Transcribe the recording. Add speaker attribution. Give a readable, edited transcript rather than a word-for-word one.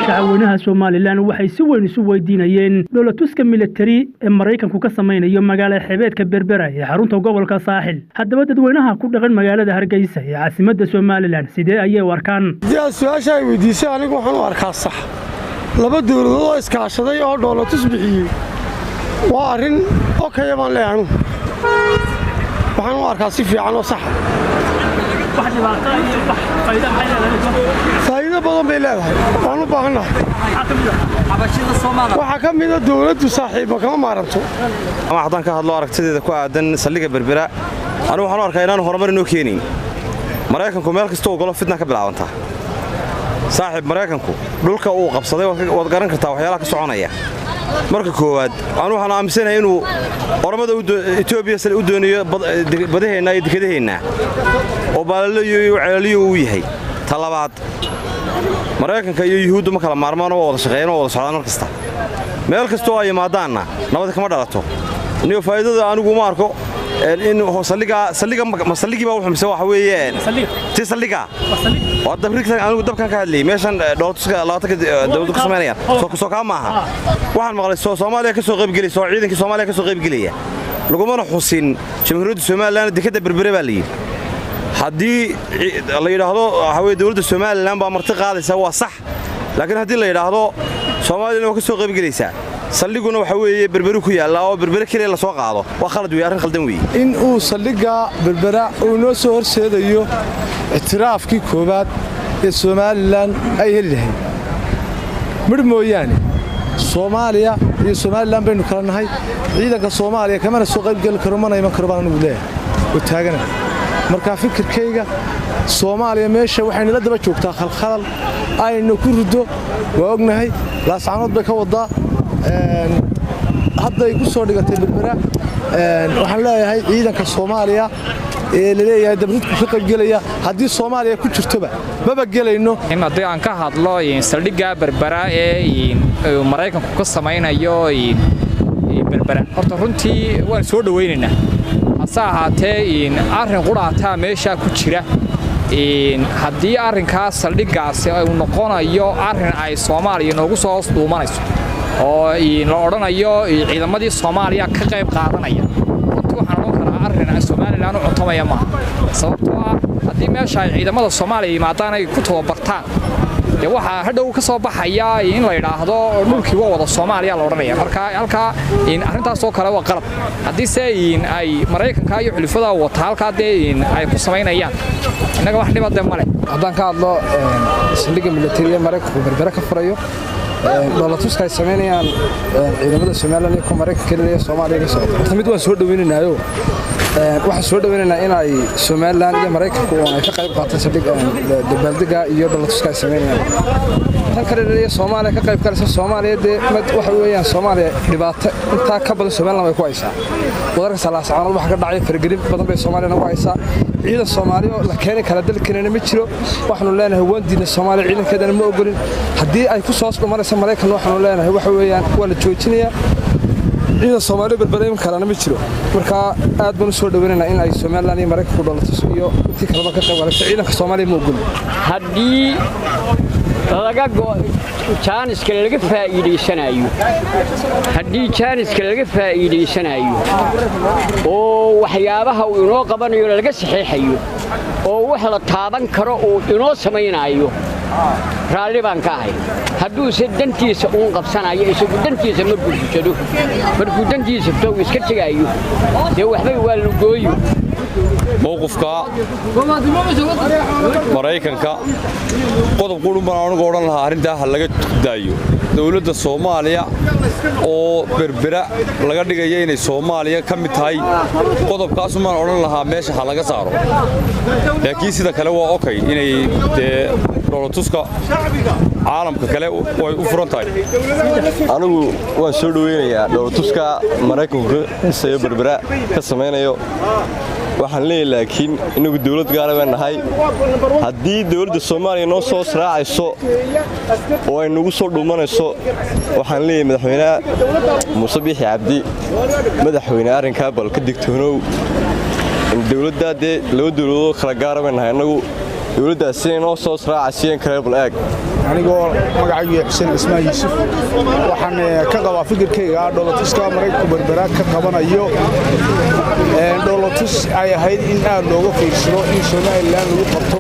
Speaker 1: shacabweynaha Soomaaliland waxay si weyn isu weydiinayeen dowladtuska military ee Mareykanku ka sameeyo magaalada xebeedka Berbera ee xarunta gobolka Saaxil. Haddaba dadweynaha ku dhaqan magaalada Hargeysa ee caasimadda Soomaaliland sidee ayay u arkaan?
Speaker 2: Su'aasha ay weydiisay anigu waxaan u arkaa sax. Laba dowladood oo iskaashaday oo dowladtus bixiyay. Waa arrin okay baan leeyahay. Waxaan u arkaa si fiican oo sax. فايدة بدن بيلاها وأنا بحنا waxa kamida dawladdu saaxiibo kama maaranto
Speaker 3: ama hadan ka hadlo aragtideeda ku aadan saldhigga Berbera anigu waxaan u arkaa inaan horumar inoo keenin Mareykanku meel kasta oo golo fidna ka bilaabanta saaxiib Mareykanku dhulka uu qabsaday wad garan kartaa waxyaalaha ka soconaya marka koowaad anigu waxaan aaminsanahay inuu oromada Itoobiya u doonayo badaheena iyo dekedeena oo baalayo iyo ceeliyo uu yahay talabaad Mareykanka iyo Yuhuuddu ma kala maarmaan oo wada shaqeeyaan oo wada socdaan markasta meel kasta oo ay yimaadaanna nabad kama dhalato niyo faa'iidada anigu ma arko in saldhigga wuxuu mise waxa weeyeen saldhigga waa dabriigtan anigu dabkan ka hadlay meeshan dowladtuska dawladdu ka sameeyaan soo ka maaha waxaan maqlay Soomaaliya ka soo qayb galayso ciidankii Soomaaliya ka soo qayb galaya laguma xusin jamhuuriyadda Soomaaliland dekada Berbera baa leeyahay haddii la yiraahdo haween dawladda Soomaaliland baa marti qaadaysa waa sax laakiin haddii la yiraahdo Soomaaliland oo ka soo qayb galaysa saldhiguna waxa weeye Berbera ku yaala oo Berbera kaliya la soo qaado waa khalad weey arrin khaldan weey
Speaker 2: in uu saldhigga Berbera uu noo soo horseedayo itiraafkii koobaad ee Soomaaliland ay helahay midmooyaane Soomaaliya iyo Soomaaliland baynu kala nahay ciidanka Soomaaliya kamana soo qayb gal karo mana iman karo baan ugu leeyahay oo taagana marka fikirkayga Soomaaliya meesha waxay la daba joogtaa khalkhal aynu ku rido waa ognahay laascanood bay ka wadaa hadda ay ku soo dhigatay Berbera waxaan leeyahay ciidanka Soomaaliya ee leeyahay dabridku ka qayb galaya hadii Soomaaliya ku jirtoba maba galayno
Speaker 4: haddii aan ka hadlo saldhigga Berbera ee Mareykanku ka sameeyo Berbera horta runtii waan soo dhaweynaynaa asahaatee arrin quraata meesha ku jira haddii arrinkaas saldhiggaasi ay noqonayo arrin ay Soomaaliya noogu soo duumanayso oo la oranayo ciidamadii Soomaaliya ka qayb qaadanaya runtii waxaan oran karaa arrin ay Soomaaliland u cuntamaya ma sababtoo ah haddii meesha ay ciidamada Soomaaliya yimaadaan ay ku tababartaan waxa hadhow ka soo baxaya in la yiraahdo dhulkii wada Soomaaliya la oranaya marka halka arrintaas oo kale waa qalad hadii ay Mareykanka iyo xulufada wata halka ay ku sameynayaan inaga wax dhibada ma leh
Speaker 5: haddaan ka hadlo saldhigga military ee Mareykanku Berbera ka furayo dowladtuska ay sameynayaan ciidamada Soomaaliland iyo Mareykanka iyo Soomaaliya ka socdo mid waan soo dhaweynaynaa waxa soo dhaweynaynaa in ay Soomaaliland iyo Mareykanku ay ka qayb qaataan saldhigga dabaaldega iyo dowladtuska ay sameynayaan tan kale ee Soomaaliya ka qayb galaysa Soomaaliya waxa weeyaan Soomaaliya dhibaato inta ka badan Soomaaliland way ku haysaa wadarka salaasacaan waxa ka dhacay fargelin badan bay Soomaaliland ku haysaa ciidan Soomaaliya la keenay kala dalkeena ma jiro waxaanu leenahay waandiina Soomaaliya ciidankeedana ma ogolin haddii ay ku soo dhumanayso Mareykan waxaanu leenahay waxa weeyaan waa la joojinayaa ciidan Soomaaliya Berbera kalena ma jiro marka aad baan soo dhaweynaynaa in ay Soomaaliland iyo Mareykanku dowladtus iyo intii kale ka qayb galayso ciidanka Soomaaliya ma ogolin
Speaker 6: haddii laga jaaniska laga faa'iideysanayo haddii jaaniska laga faa'iideysanayo oo waxyaabaha uu inoo qabanayo laga saxeexayo oo wax la taaban karo oo inoo samaynayo raalli baan ka ahay hadduu dantiisa uun qabsanayo isagu dantiisa markuu dantiisa fito iska tagayo dee waxbay waa la gooyo
Speaker 3: موقفka Mareykanka qodob qudun baan anigu oran lahaa arinta hal laga daayo dawladda Soomaaliya oo Berbera laga dhigay inay Soomaaliya ka mid tahay qodobkaas ma oran lahaa meesha hal laga saaro laakiin sida kale waa okay inay dhoolatuska caalamka kale way u furan tahay
Speaker 7: anigu waan soo dhaweynayaa dhoolatuska Mareykanku isaga berbera ka sameeyo waxaan leeyahay laakiin inagu dawlad gaar ah nahay hadii dawladda Soomaaliya noo soo raacayso oo ay nagu soo dhuumanayso waxaan leeyahay madaxweynaha Muuse Biixi Cabdi madaxweyne arrinka balka digtoonow in dawladda loo dawlado kala gaar ah nahay inagu dawladdaasi noo soo raacayeen kale bal eeg
Speaker 8: anigoo magacaygu Xuseen Ismaan Yuusuf waxaan ka qabaa fikirkayga dhoolatuska Mareykanku berbera ka qabanayo dhoolatus ay ahayd in aad looga fiirsado in Soomaaliland lagu qabto